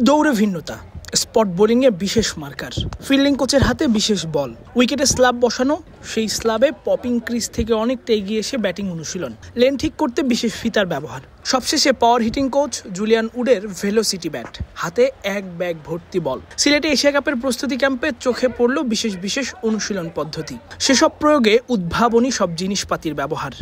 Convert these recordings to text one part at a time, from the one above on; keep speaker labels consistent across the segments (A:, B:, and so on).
A: দৌড়ে ভিন্নতা, স্পট বোলিংয়ে বিশেষ মার্কার, ফিল্ডিং কোচের হাতে বিশেষ বল, উইকেটে স্ল্যাব বসানো, সেই স্ল্যাবে পপিং ক্রিজ থেকে অনেকটা এগিয়ে এসে ব্যাটিং অনুশীলন, লেন ঠিক করতে বিশেষ ফিতার ব্যবহার, সবশেষে পাওয়ার হিটিং কোচ জুলিয়ান উডের ভেলোসিটি ব্যাট, হাতে এক ব্যাগ ভর্তি বল। সিলেটে এশিয়া কাপের প্রস্তুতি ক্যাম্পে চোখে পড়ল বিশেষ অনুশীলন পদ্ধতি, সেসব প্রয়োগে উদ্ভাবনী সব জিনিসপাতির ব্যবহার।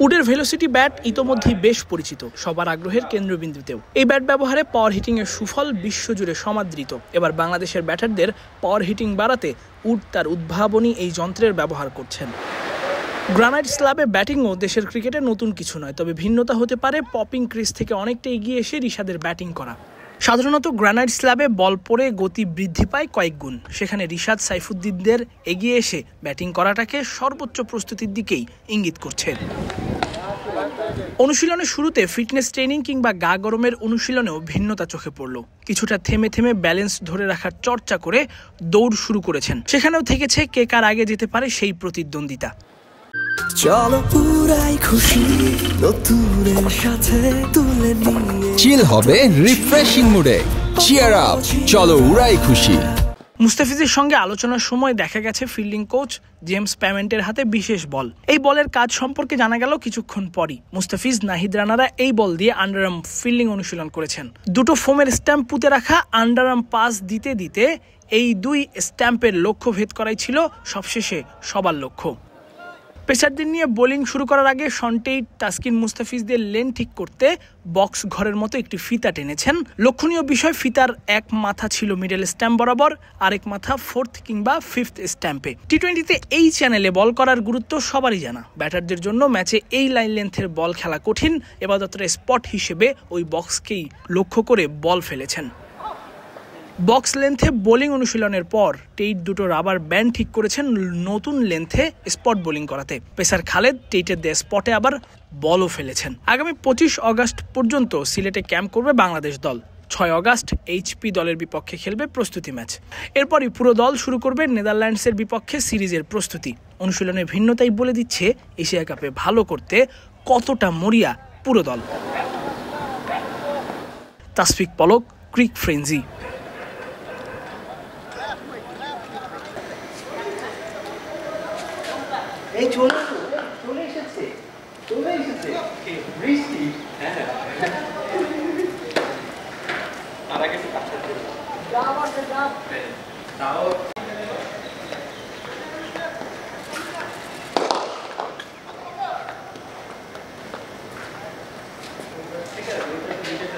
A: উডের ভেলোসিটি ব্যাট ইতোমধ্যেই বেশ পরিচিত, সবার আগ্রহের কেন্দ্রবিন্দুতেও। এই ব্যাট ব্যবহারে পাওয়ার হিটিংয়ের সুফল বিশ্বজুড়ে সমাদৃত। এবার বাংলাদেশের ব্যাটারদের পাওয়ার হিটিং বাড়াতে উড তার উদ্ভাবনী এই যন্ত্রের ব্যবহার করছেন। গ্রানাইট স্ল্যাবে ব্যাটিংও দেশের ক্রিকেটে নতুন কিছু নয়, তবে ভিন্নতা হতে পারে পপিং ক্রিজ থেকে অনেকটা এগিয়ে এসে রিশাদের ব্যাটিং করা। সাধারণত গ্রানাইট স্ল্যাবে বল পড়ে গতি বৃদ্ধি পায় কয়েক গুণ, সেখানে রিশাদ সাইফুদ্দিনদের এগিয়ে এসে ব্যাটিং করাটাকে সর্বোচ্চ প্রস্তুতির দিকেই ইঙ্গিত করছে। অনুশীলনের শুরুতে ফিটনেস ট্রেনিং কিংবা গা গরমের অনুশীলনেও ভিন্নতা চোখে পড়ল। কিছুটা থেমে ব্যালেন্স ধরে রাখার চর্চা করে দৌড় শুরু করেছেন, সেখানেও থেকেছে কে কার আগে যেতে পারে সেই প্রতিদ্বন্দ্বিতা।
B: চলো পুরাই খুশি নতুনের সাথে তুলে নিয়ে
C: চিল হবে রিফ্রেশিং মুডে, চিয়ার আপ, চলো উড়াই খুশি।
A: মুস্তাফিজের সঙ্গে আলোচনার সময় দেখা গেছে ফিল্ডিং কোচ জেমস প্যামেন্টের হাতে বিশেষ বল। এই বলের কাজ সম্পর্কে জানা গেল কিছুক্ষণ পরই। মুস্তাফিজ, নাহিদ রানারা এই বল দিয়ে আন্ডারআর্ম ফিল্ডিং অনুশীলন করেছেন। দুটো ফোমের স্ট্যাম্প পুঁতে রাখা আন্ডারআর্ম পাস দিতে এই দুই স্ট্যাম্পের লক্ষ্য ভেদ করাই ছিল সবশেষে সবার লক্ষ্য। পেসারদের নিয়ে বোলিং শুরু করার আগে শন্টেইট, তাসকিন, মুস্তাফিজদের লেন ঠিক করতে বক্স ঘরের মতো একটি ফিতা টেনেছেন। লক্ষণীয় বিষয়, ফিতার এক মাথা ছিল মিডল স্ট্যাম্প বরাবর, আরেক মাথা ফোর্থ কিংবা ফিফথ স্ট্যাম্পে। টি-20তে এই চ্যানেলে বল করার গুরুত্ব সবারই জানা। ব্যাটারদের জন্য ম্যাচে এই লাইন লেন্থের বল খেলা কঠিন, এবাদতের স্পট হিসেবে ওই বক্সকেই লক্ষ্য করে বল ফেলেছেন। বক্স লেন্থে বোলিং অনুশীলনের পর টেইট দুটো রাবার ব্যান্ড ঠিক করেছেন নতুন লেন্থে স্পট বোলিং করাতে। পেসার খালেদ টেইটের দেয়া স্পটে আবার বলও ফেলেছেন। আগামী 25 অগাস্ট পর্যন্ত সিলেটে ক্যাম্প করবে বাংলাদেশ দল। 6 অগাস্ট এইচপি দলের বিপক্ষে খেলবে প্রস্তুতি ম্যাচ। এরপরই পুরো দল শুরু করবে নেদারল্যান্ডসের বিপক্ষে সিরিজের প্রস্তুতি। অনুশীলনের ভিন্নতাই বলে দিচ্ছে এশিয়া কাপে ভালো করতে কতটা মরিয়া পুরো দল। তাসফিক পলক, ক্রিক ফ্রেঞ্জি।
D: এই চলে এসেছে বৃষ্টি। আর আগে একটু কাছে যাও। ঠিক আছে।